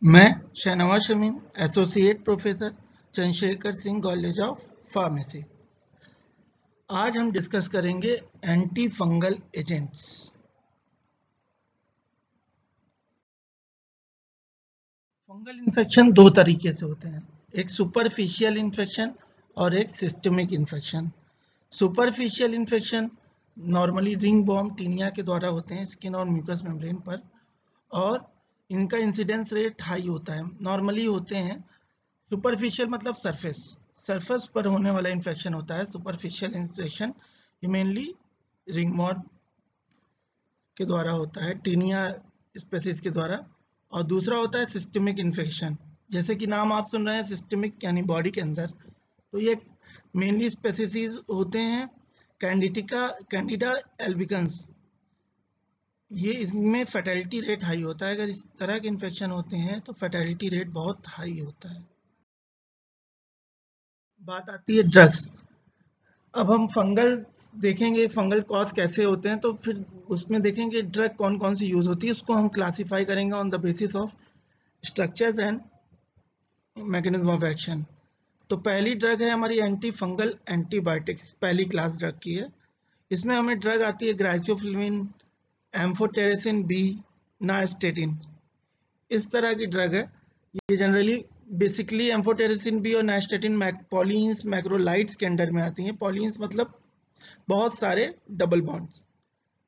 मैं Shahnawaz Shamim, associate professor, Chandrashekhar Singh college of pharmacy. आज हम डिस्कस करेंगे anti fungal agents. Fungal infection दो तरीके से होते हैं, एक सुपरफिशियल इन्फेक्शन और एक systemic infection. Superficial infection normally ringworm tinea के द्वारा होते हैं स्किन और म्यूकस मेम्ब्रेन पर, और इनका इंसिडेंस रेट हाई होता है, नॉर्मली होते हैं। सुपरफिशियल मतलब सरफेस पर होने वाला इन्फेक्शन होता है सुपरफिशियल इन्फेक्शन। ये मेनली रिंगवॉर्म के द्वारा होता है, टीनिया स्पेसीज के द्वारा। और दूसरा होता है सिस्टमिक इन्फेक्शन, जैसे कि नाम आप सुन रहे हैं सिस्टमिक यानी बॉडी के अंदर। तो ये मेनली स्पेसीज होते हैं कैंडिडा एल्बिकन्स। ये इसमें फर्टिलिटी रेट हाई होता है। अगर इस तरह के इन्फेक्शन होते हैं तो फर्टिलिटी रेट बहुत हाई होता है। बात आती है ड्रग्स। अब हम फंगल देखेंगे, फंगल कॉज कैसे होते हैं, तो फिर उसमें देखेंगे ड्रग कौन कौन सी यूज होती है। उसको हम क्लासिफाई करेंगे on the basis of structures and mechanism of action. तो पहली ड्रग है हमारी एंटी फंगल एंटीबायोटिक्स, पहली क्लास ड्रग की है। इसमें हमें ड्रग आती है ग्राइसोफ्लविन, एम्फोटेरेसिन बी, नास्टेटिन। इस तरह की ड्रग है। ये जनरली बेसिकली एम्फोटेरेसिन बी और नास्टेटिन पॉलीन्स मैक्रोलाइड्स के अंडर में आती हैं। पॉलीन्स मतलब बहुत सारे डबल बॉन्ड्स,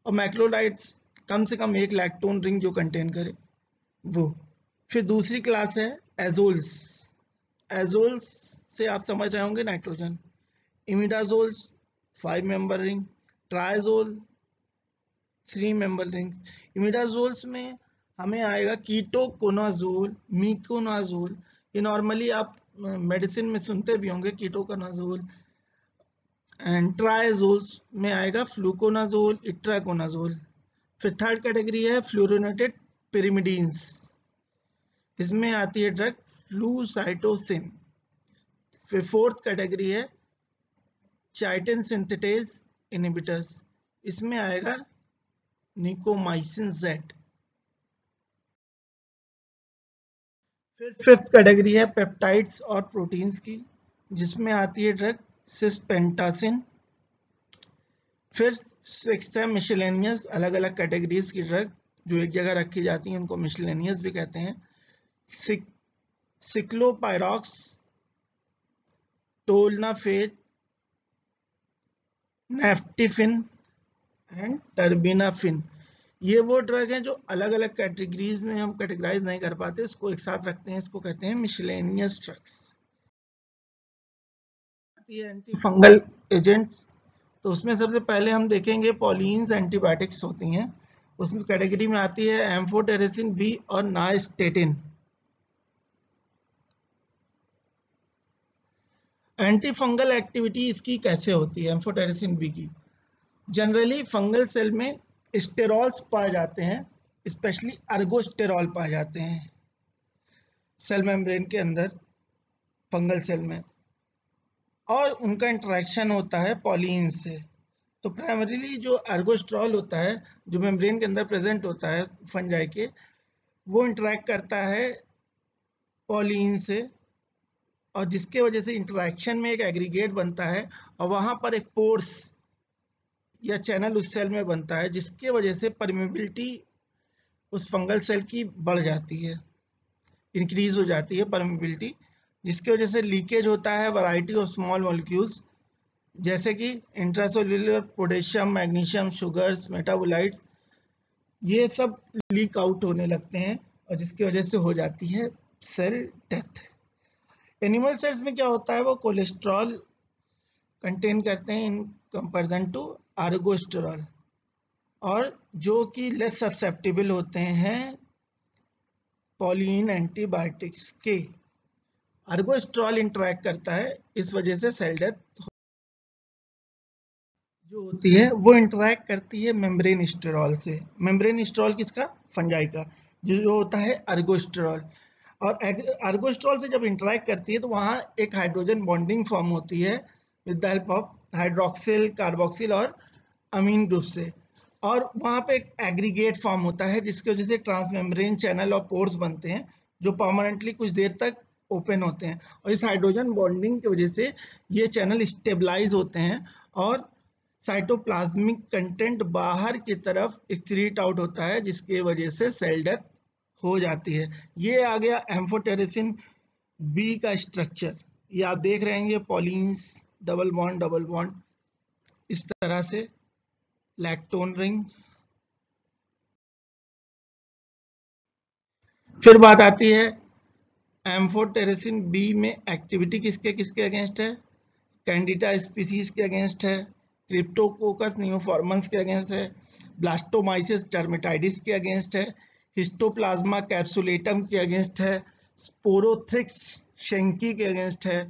और मैक्रोलाइड्स कम से कम एक लैक्टोन रिंग जो कंटेन करे वो। फिर दूसरी क्लास है एजोल्स। एजोल्स से आप समझ रहे होंगे nitrogen. Imidazoles 5 member ring, triazole 3 member rings. Imidazoles में हमें आएगा कीटोकोनाजोल, मीकोनाजोल। ये नॉर्मली आप मेडिसिन में सुनते भी होंगे कीटोकोनाजोल। एंड ट्राइजोल्स में आएगा फ्लूकोनाजोल, इट्राकोनाजोल। फिर थर्ड कैटेगरी है फ्लोरिनेटेड पिरिमिडीन्स। इसमें आती है ड्रग फ्लूसाइटोसिन। फिर फोर्थ कैटेगरी है चाइटिन सिंथेटेज इनहिबिटर्स। इसमें आएगा निकोमाइसिन जेड। फिर फिफ्थ कैटेगरी है पेप्टाइड्स और प्रोटीन्स की, जिसमें आती है ड्रग सिस्पेंटासिन। फिर सिक्स है मिसलेनियस, अलग अलग कैटेगरीज की ड्रग जो एक जगह रखी जाती हैं उनको मिसलेनियस भी कहते हैं। सिक्लोपायरॉक्स, टोलनाफेट, नेफ्टिफिन एंड टर्बिनाफिन। ये वो ड्रग हैं जो अलग अलग कैटेगरीज में हम कैटेगराइज नहीं कर पाते, इसको एक साथ रखते हैं, इसको कहते हैं miscellaneous drugs. Anti fungal agents, तो उसमें सबसे पहले हम देखेंगे पॉलीन्स एंटीबायोटिक्स होती हैं। उसमें कैटेगरी में आती है एम्फोटेरेसिन बी और नास्टेटिन। एंटी फंगल एक्टिविटी इसकी कैसे होती है एम्फोटेरेसिन बी की? जनरली फंगल सेल में स्टेरॉल्स पाए जाते हैं, स्पेशली अर्गोस्टेरॉल पाए जाते हैं सेल मेम्ब्रेन के अंदर, फंगल सेल में, और उनका इंटरेक्शन होता है पॉलीन से। तो प्राइमरीली जो अर्गोस्टेरॉल होता है जो मेम्ब्रेन के अंदर प्रेजेंट होता है फंजाई के, वो इंटरेक्ट करता है पॉलीन से, और जिसके वजह से इंटरेक्शन में एक एग्रीगेट बनता है, और वहां पर एक पोर्स या चैनल उस सेल में बनता है, जिसके वजह से परमेबिलिटी उस फंगल सेल की बढ़ जाती है, इंक्रीज हो जाती है परमेबिलिटी, जिसकी वजह से लीकेज होता है वैरायटी ऑफ स्मॉल मॉलिक्यूल्स, जैसे कि intracellular potassium, magnesium, sugars, metabolites, ये सब लीक आउट होने लगते हैं, और जिसकी वजह से हो जाती है सेल डेथ। एनिमल सेल्स में क्या होता है, वो कोलेस्ट्रॉल कंटेन करते हैं इन कंपैरिजन टू अर्गोस्टेरॉल, और जो कि लेस ससेप्टेबल होते हैं पॉलीन एंटीबायोटिक्स के। अर्गोस्टेरॉल इंटरेक्ट करता है, इस वजह से सेल डेथ जो होती है वो इंटरेक्ट करती है मेम्ब्रेन स्टेरॉल से। मेम्ब्रेन स्टेरॉल किसका? फंजाई का, जो होता है अर्गोस्टेरॉल। और अर्गोस्टेरॉल से जब इंटरेक्ट करती है तो वहां एक हाइड्रोजन बॉन्डिंग फॉर्म होती है with the help of hydroxyl, carboxyl और अमीन ग्रुप से, और वहां पे एक एग्रीगेट फॉर्म होता है, जिसकी वजह से ट्रांसमेम्ब्रेन चैनल और पोर्स बनते हैं, जो परमानेंटली कुछ देर तक ओपन होते हैं, और इस हाइड्रोजन बॉन्डिंग की वजह से ये चैनल स्टेबलाइज होते हैं और साइटोप्लाज्मिक कंटेंट बाहर की तरफ एक्सक्रीट आउट होता है, जिसकी वजह से सेल डेथ हो जाती है। ये आ गया एम्फोटेरेसिन बी का स्ट्रक्चर। ये आप देख रहे हैं, पॉलीन्स डबल बॉन्ड इस तरह से, लैक्टोन रिंग। फिर बात आती है एम्फोटेरेसिन बी में एक्टिविटी किसके किसके अगेंस्ट है। कैंडिडा स्पीसीज के अगेंस्ट है, क्रिप्टोकोकस नियोफॉर्मन्स के अगेंस्ट है, ब्लास्टोमाइसिस डर्मेटाइटिस के अगेंस्ट है, हिस्टोप्लाज्मा कैप्सुलेटम के अगेंस्ट है, स्पोरोथ्रिक्स शेंकी के अगेंस्ट है,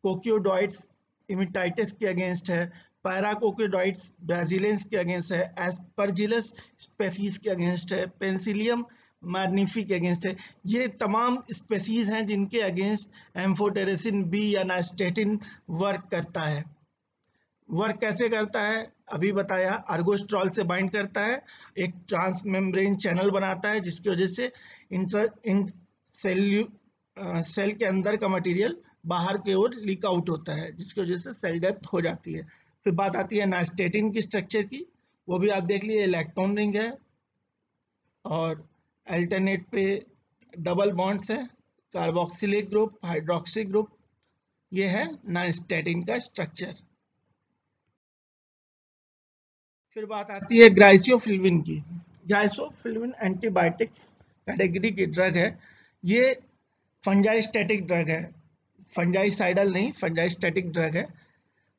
कोक्योडॉइड्स इमिटाइटिस के अगेंस्ट है, पैराकोक्योडॉइड्स ब्राजीलेंस के अगेंस्ट है, एस्परजिलस स्पेसीज के अगेंस्ट है, पेंसिलियम मैग्निफी के अगेंस्ट है। ये तमाम स्पेसीज हैं जिनके अगेंस्ट एम्फोटेरेसिन बी या नाइस्टेटिन वर्क करता है। वर्क कैसे करता है अभी बताया, अर्गोस्ट्रॉल से बाइंड करता है, एक ट्रांसमेम्ब्रेन चैनल बनाता है जिसकी वजह से सेल के अंदर का मटेरियल बाहर की ओर लीक आउट होता है, जिसकी वजह से सेल डेथ हो जाती है। फिर बात आती है नाइस्टेटिन की स्ट्रक्चर की, वो भी आप देख लिए, इलेक्ट्रॉन रिंग है और अल्टरनेट पे डबल बॉन्ड्स है, कार्बोक्सिलिक ग्रुप, हाइड्रोक्सी ग्रुप। ये है नाइस्टेटिन का स्ट्रक्चर। फिर बात आती है ग्राइसियोफिल्विन की। ग्राइसियोफिल्विन एंटीबायोटिक्स कैटेगरी की ड्रग है। ये फंजाइस्टेटिक ड्रग है, फंजाइसाइडल नहीं, फंजाइस्टेटिक ड्रग है,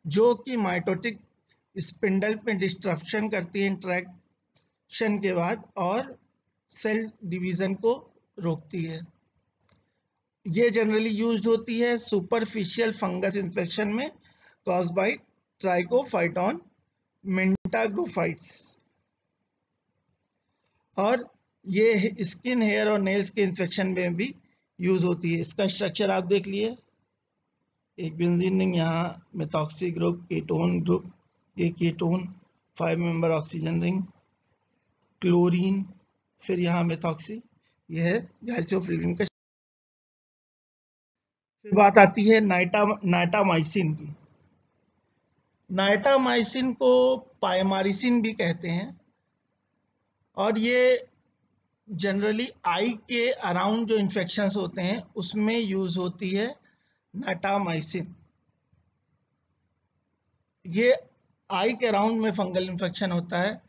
जो कि माइटोटिक स्पिंडल पे डिस्ट्रप्शन करती है इंटरेक्शन के बाद और सेल डिवीजन को रोकती है। ये जनरली यूज्ड होती है सुपरफिशियल फंगस इन्फेक्शन में कॉज्ड बाय ट्राइकोफाइटॉन मेंटाग्रोफाइट्स, और ये स्किन, हेयर और नेल्स के इन्फेक्शन में भी यूज होती है। इसका स्ट्रक्चर आप देख लिए, एक बेंजीन रिंग, यहाँ मेथॉक्सी ग्रुप, कीटोन ग्रुप, ये ketone, 5 member oxygen ring, chlorine, फिर यहाँ मेथॉक्सी, ये है ग्लाइसियोफिल्विन का। फिर बात आती है नाइटामाइसिन की। नाइटामाइसिन को पायमारिसिन भी कहते हैं, और ये जनरली आई के अराउंड जो इन्फेक्शंस होते हैं उसमें यूज होती है नाइटामाइसिन। ये आई के अराउंड में फंगल इन्फेक्शन होता है,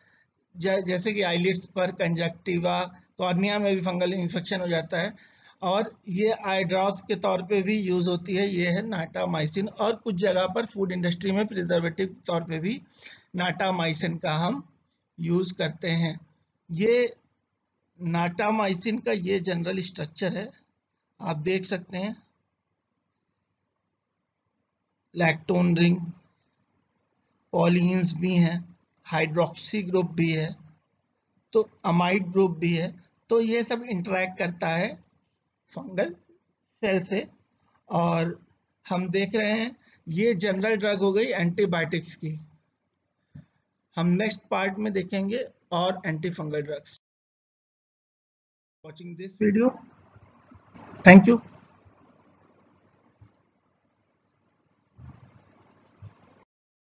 जैसे कि आईलिड्स पर, कंजक्टिवा, कॉर्निया में भी फंगल इन्फेक्शन हो जाता है, और ये आई ड्रॉप्स के तौर पे भी यूज होती है। ये है नाइटामाइसिन, और कुछ जगह पर फूड इंडस्ट्री में प्रिजर्वेटिव तौर पे भी नाइटामाइसिन का हम यूज करते हैं। ये नाइटामाइसिन का ये जनरल स्ट्रक्चर है, आप देख सकते हैं, लैक्टोन रिंग, पॉलीन्स भी हैं, हाइड्रोक्सी ग्रुप भी है, तो अमाइड ग्रुप भी है। तो ये सब इंटरैक्ट करता है फंगल सेल से, और हम देख रहे हैं ये जनरल ड्रग हो गई एंटीबायोटिक्स की। हम नेक्स्ट पार्ट में देखेंगे और anti fungal drugs. Watching this video, thank you.